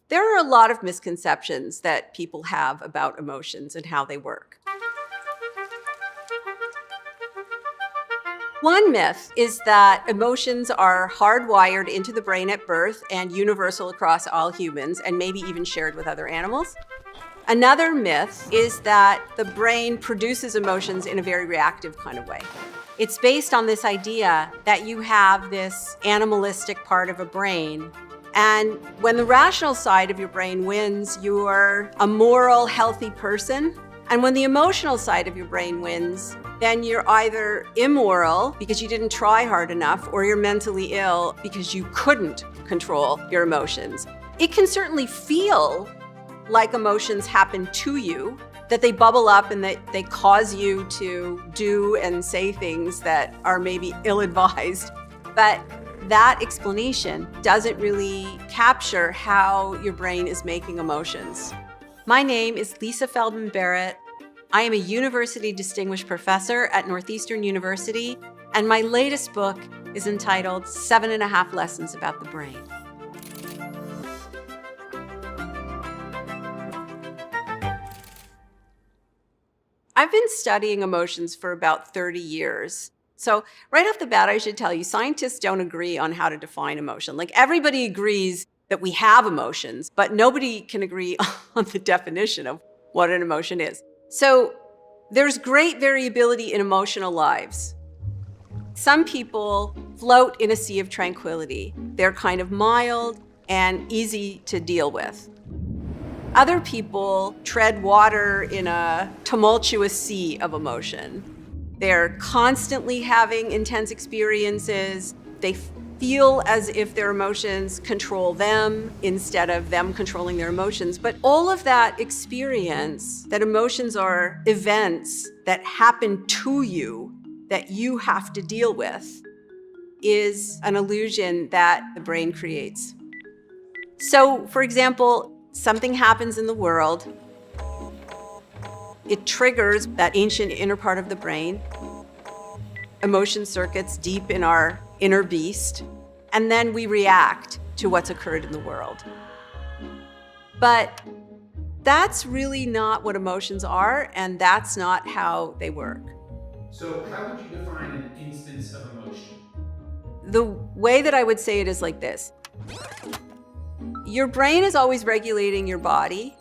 There are a lot of misconceptions that people have about emotions and how they work. One myth is that emotions are hardwired into the brain at birth and universal across all humans, and maybe even shared with other animals. Another myth is that the brain produces emotions in a very reactive kind of way. It's based on this idea that you have this animalistic part of a brain, and when the rational side of your brain wins, you're a moral, healthy person. And when the emotional side of your brain wins, then you're either immoral because you didn't try hard enough, or you're mentally ill because you couldn't control your emotions. It can certainly feel like emotions happen to you, that they bubble up and that they cause you to do and say things that are maybe ill-advised. But that explanation doesn't really capture how your brain is making emotions. My name is Lisa Feldman Barrett. I am a University Distinguished Professor at Northeastern University, and my latest book is entitled 7.5 Lessons About the Brain. I've been studying emotions for about 30 years. So right off the bat, I should tell you, scientists don't agree on how to define emotion. Like, everybody agrees that we have emotions, but nobody can agree on the definition of what an emotion is. So there's great variability in emotional lives. Some people float in a sea of tranquility. They're kind of mild and easy to deal with. Other people tread water in a tumultuous sea of emotion. They're constantly having intense experiences. They feel as if their emotions control them instead of them controlling their emotions. But all of that experience, that emotions are events that happen to you that you have to deal with, is an illusion that the brain creates. So, for example, something happens in the world. It triggers that ancient inner part of the brain, emotion circuits deep in our inner beast, and then we react to what's occurred in the world. But that's really not what emotions are, and that's not how they work. So how would you define an instance of emotion? The way that I would say it is like this. Your brain is always regulating your body.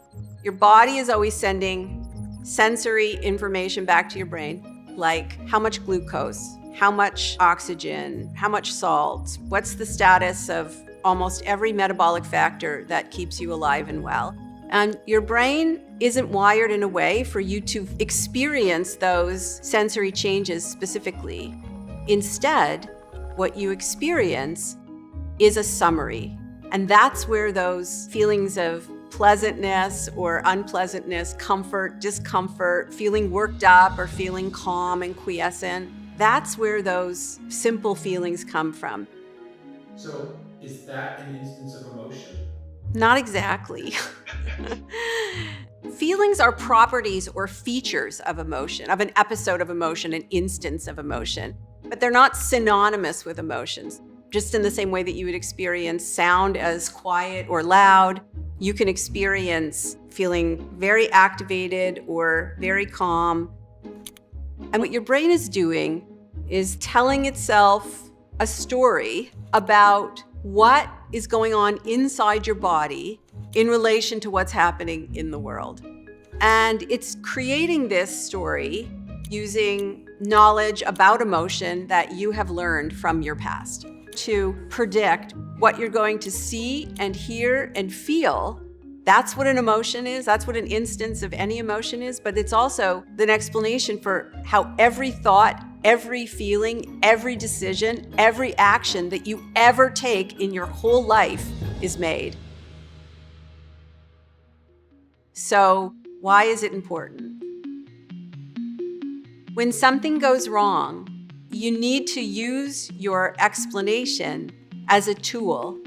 Your body is always sending sensory information back to your brain, like how much glucose, how much oxygen, how much salt, what's the status of almost every metabolic factor that keeps you alive and well. And your brain isn't wired in a way for you to experience those sensory changes specifically. Instead, what you experience is a summary. And that's where those feelings of pleasantness or unpleasantness, comfort, discomfort, feeling worked up or feeling calm and quiescent, that's where those simple feelings come from. So is that an instance of emotion? Not exactly. Feelings are properties or features of emotion, of an episode of emotion, an instance of emotion, but they're not synonymous with emotions. Just in the same way that you would experience sound as quiet or loud, you can experience feeling very activated or very calm. And what your brain is doing is telling itself a story about what is going on inside your body in relation to what's happening in the world. And it's creating this story using knowledge about emotion that you have learned from your past to predict what you're going to see and hear and feel. That's what an emotion is. That's what an instance of any emotion is. But it's also an explanation for how every thought, every feeling, every decision, every action that you ever take in your whole life is made. So, why is it important? When something goes wrong, you need to use your explanation as a tool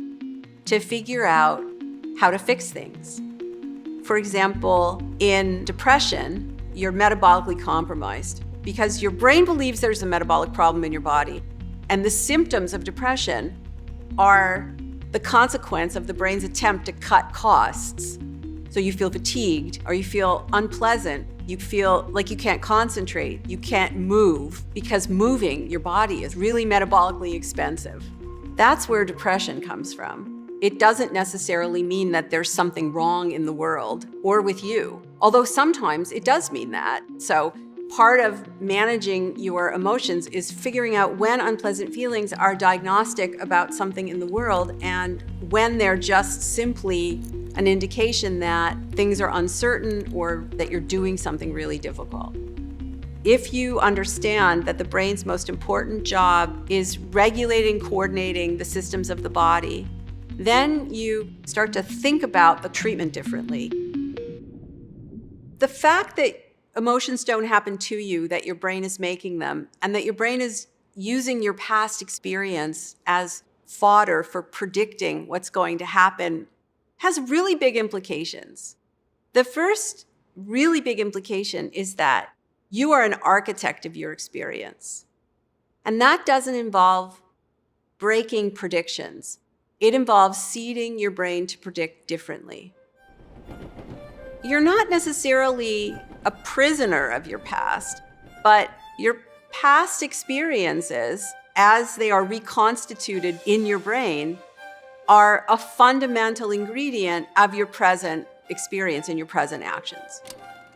to figure out how to fix things. For example, in depression, you're metabolically compromised because your brain believes there's a metabolic problem in your body. And the symptoms of depression are the consequence of the brain's attempt to cut costs. So you feel fatigued, or you feel unpleasant, you feel like you can't concentrate, you can't move, because moving your body is really metabolically expensive. That's where depression comes from. It doesn't necessarily mean that there's something wrong in the world or with you, although sometimes it does mean that. So part of managing your emotions is figuring out when unpleasant feelings are diagnostic about something in the world and when they're just simply an indication that things are uncertain or that you're doing something really difficult. If you understand that the brain's most important job is regulating, coordinating the systems of the body, then you start to think about the treatment differently. The fact that emotions don't happen to you, that your brain is making them, and that your brain is using your past experience as fodder for predicting what's going to happen has really big implications. The first really big implication is that you are an architect of your experience. And that doesn't involve breaking predictions. It involves seeding your brain to predict differently. You're not necessarily a prisoner of your past, but your past experiences, as they are reconstituted in your brain, are a fundamental ingredient of your present experience and your present actions.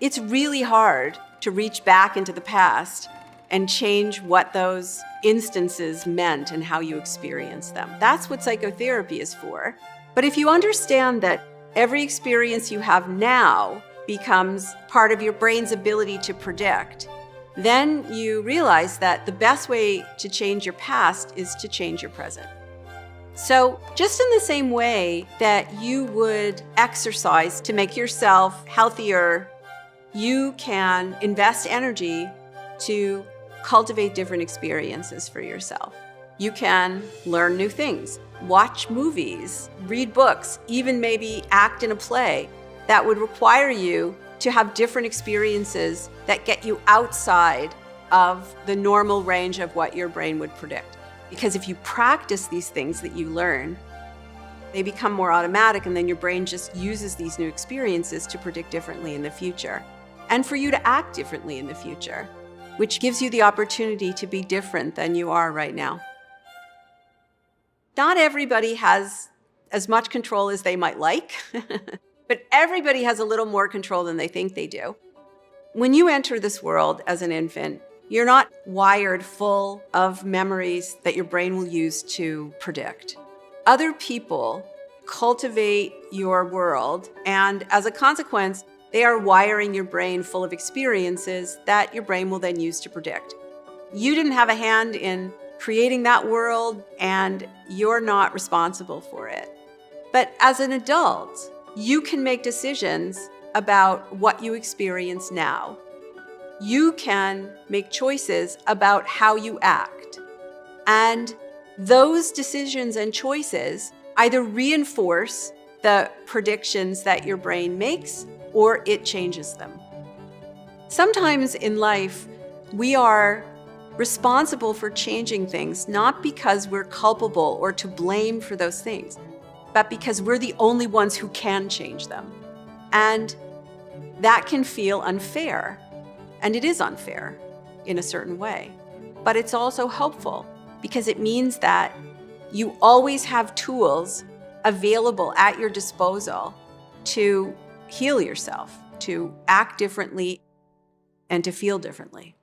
It's really hard to reach back into the past and change what those instances meant and how you experience them. That's what psychotherapy is for. But if you understand that every experience you have now becomes part of your brain's ability to predict, then you realize that the best way to change your past is to change your present. So just in the same way that you would exercise to make yourself healthier, you can invest energy to cultivate different experiences for yourself. You can learn new things, watch movies, read books, even maybe act in a play that would require you to have different experiences that get you outside of the normal range of what your brain would predict. Because if you practice these things that you learn, they become more automatic, and then your brain just uses these new experiences to predict differently in the future and for you to act differently in the future, which gives you the opportunity to be different than you are right now. Not everybody has as much control as they might like, but everybody has a little more control than they think they do. When you enter this world as an infant, you're not wired full of memories that your brain will use to predict. Other people cultivate your world, and as a consequence, they are wiring your brain full of experiences that your brain will then use to predict. You didn't have a hand in creating that world, and you're not responsible for it. But as an adult, you can make decisions about what you experience now. You can make choices about how you act. And those decisions and choices either reinforce the predictions that your brain makes, or it changes them. Sometimes in life, we are responsible for changing things, not because we're culpable or to blame for those things, but because we're the only ones who can change them. And that can feel unfair. And it is unfair in a certain way. But it's also helpful because it means that you always have tools available at your disposal to heal yourself, to act differently, and to feel differently.